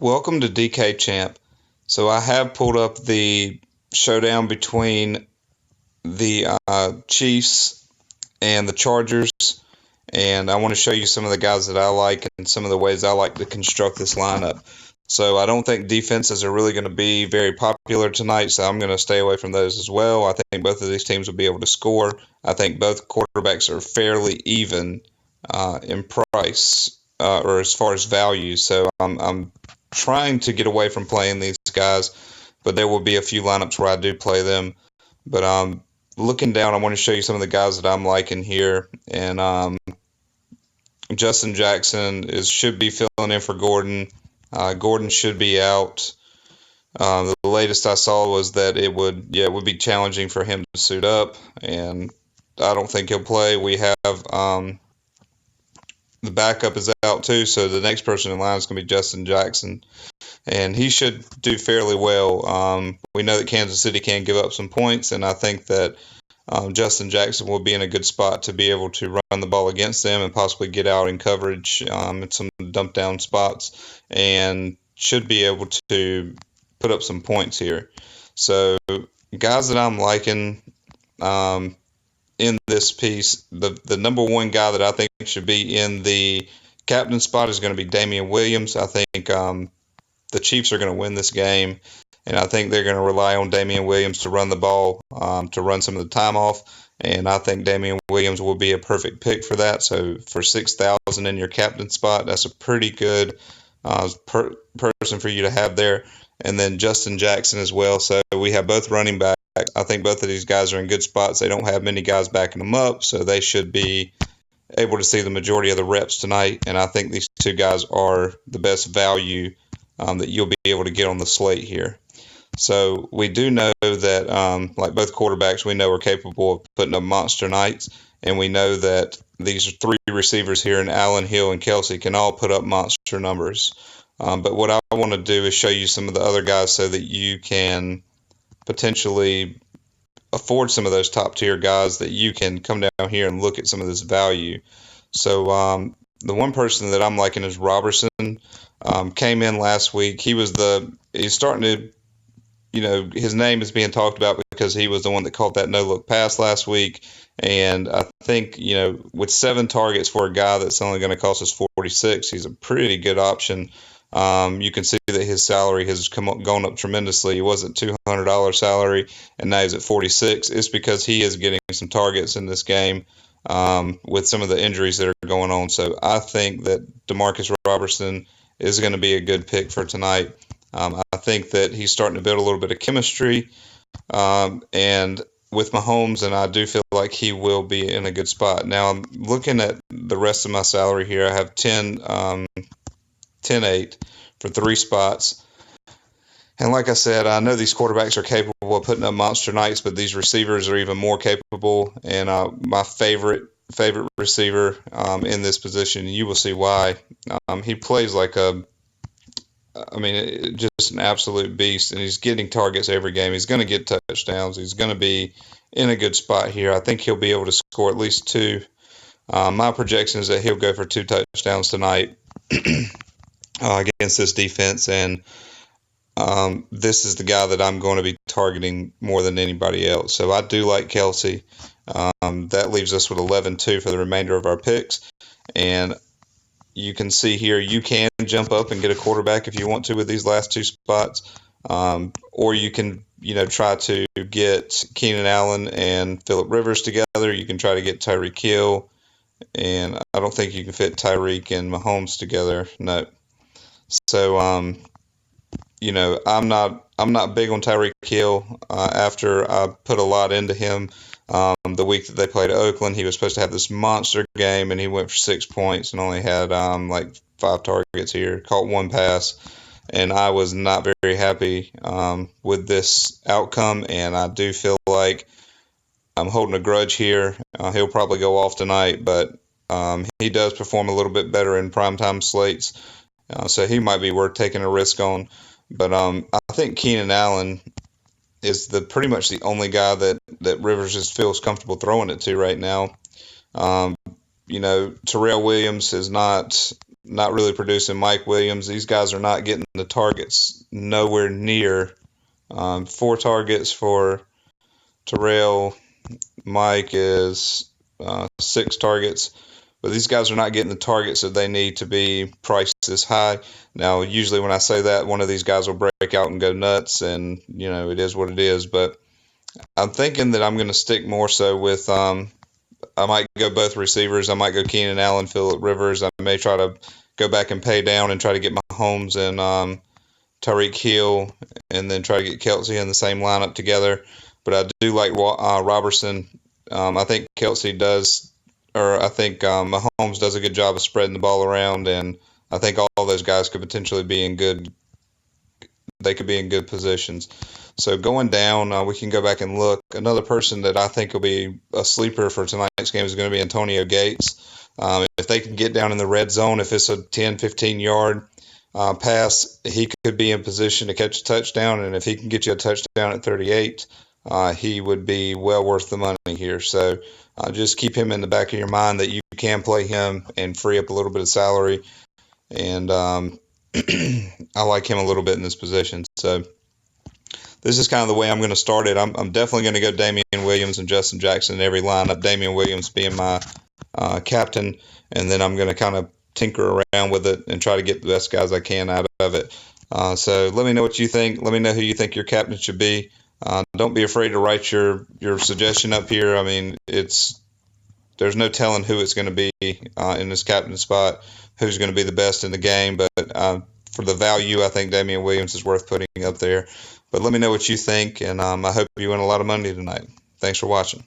Welcome to DK Champ. So I have pulled up the showdown between the Chiefs and the Chargers, and I want to show you some of the guys that I like and some of the ways I like to construct this lineup. So I don't think defenses are really going to be very popular tonight, so I'm going to stay away from those as well. I think both of these teams will be able to score. I think both quarterbacks are fairly even in price or as far as value. So I'm trying to get away from playing these guys, but there will be a few lineups where I do play them. But looking down, I want to show you some of the guys that I'm liking here. And Justin Jackson should be filling in for Gordon. Gordon should be out. The latest I saw was that it would be challenging for him to suit up, and I don't think he'll play. We have the backup is out too, so the next person in line is going to be Justin Jackson, and he should do fairly well. We know that Kansas City can give up some points, and I think that Justin Jackson will be in a good spot to be able to run the ball against them and possibly get out in coverage in some dump down spots, and should be able to put up some points here. So, guys that I'm liking in this piece, the number one guy that I think should be in the captain spot is going to be Damian Williams. I think the Chiefs are going to win this game, and I think they're going to rely on Damian Williams to run the ball, to run some of the time off, and I think Damian Williams will be a perfect pick for that. So for 6,000 in your captain spot, that's a pretty good person for you to have there. And then Justin Jackson as well. So we have both running backs. I think both of these guys are in good spots. They don't have many guys backing them up, so they should be able to see the majority of the reps tonight. And I think these two guys are the best value that you'll be able to get on the slate here. So we do know that, like both quarterbacks, we know are capable of putting up monster nights, and we know that these three receivers here in Allen, Hill, and Kelsey can all put up monster numbers. But what I want to do is show you some of the other guys so that you can potentially afford some of those top tier guys that you can come down here and look at some of this value. So the one person that I'm liking is Robertson. Came in last week. He's starting to, his name is being talked about because he was the one that caught that no look pass last week. And I think, with 7 targets for a guy that's only going to cost us 46, he's a pretty good option. You can see that his salary has gone up tremendously. He was at $200 salary, and now he's at 46. It's because he is getting some targets in this game with some of the injuries that are going on. So I think that Demarcus Robertson is going to be a good pick for tonight. I think that he's starting to build a little bit of chemistry, and with Mahomes, and I do feel like he will be in a good spot. Now I'm looking at the rest of my salary here. I have 10-8 for 3 spots. And like I said, I know these quarterbacks are capable of putting up monster nights, but these receivers are even more capable. And my favorite receiver in this position, you will see why. He plays like just an absolute beast, and he's getting targets every game. He's going to get touchdowns. He's going to be in a good spot here. I think he'll be able to score at least 2. My projection is that he'll go for 2 touchdowns tonight against this defense, and this is the guy that I'm going to be targeting more than anybody else. So I do like Kelsey. That leaves us with 11-2 for the remainder of our picks, and you can see here you can jump up and get a quarterback if you want to with these last 2 spots, or you can try to get Keenan Allen and Phillip Rivers together. You can try to get Tyreek Hill, and I don't think you can fit Tyreek and Mahomes together. No. So I'm not big on Tyreek Hill. After I put a lot into him the week that they played Oakland, he was supposed to have this monster game, and he went for 6 points and only had like 5 targets here, caught 1 pass, and I was not very happy with this outcome, and I do feel like I'm holding a grudge here. He'll probably go off tonight, but he does perform a little bit better in primetime slates, so he might be worth taking a risk on. But I think Keenan Allen is pretty much the only guy that Rivers just feels comfortable throwing it to right now. Terrell Williams is not not really producing. Mike Williams, these guys are not getting the targets, nowhere near. 4 targets for Terrell. Mike is 6 targets. But these guys are not getting the targets that they need to be priced this high. Now, usually when I say that, one of these guys will break out and go nuts, and it is what it is. But I'm thinking that I'm going to stick more so with. I might go both receivers. I might go Keenan Allen, Phillip Rivers. I may try to go back and pay down and try to get Mahomes and Tyreek Hill, and then try to get Kelsey in the same lineup together. But I do like Robertson. I think Kelsey does, or I think Mahomes does a good job of spreading the ball around, and I think all those guys could potentially be in good. They could be in good positions. So going down, we can go back and look. Another person that I think will be a sleeper for tonight's game is going to be Antonio Gates. If they can get down in the red zone, if it's a 10, 15-yard pass, he could be in position to catch a touchdown. And if he can get you a touchdown at 38, he would be well worth the money here. So just keep him in the back of your mind that you can play him and free up a little bit of salary. And I like him a little bit in this position. So this is kind of the way I'm going to start it. I'm definitely going to go Damian Williams and Justin Jackson in every lineup. Damian Williams being my captain, and then I'm going to kind of tinker around with it and try to get the best guys I can out of it. So let me know what you think. Let me know who you think your captain should be. Don't be afraid to write your suggestion up here. I mean, there's no telling who it's going to be in this captain spot, who's going to be the best in the game. But for the value, I think Damian Williams is worth putting up there. But let me know what you think, and I hope you win a lot of money tonight. Thanks for watching.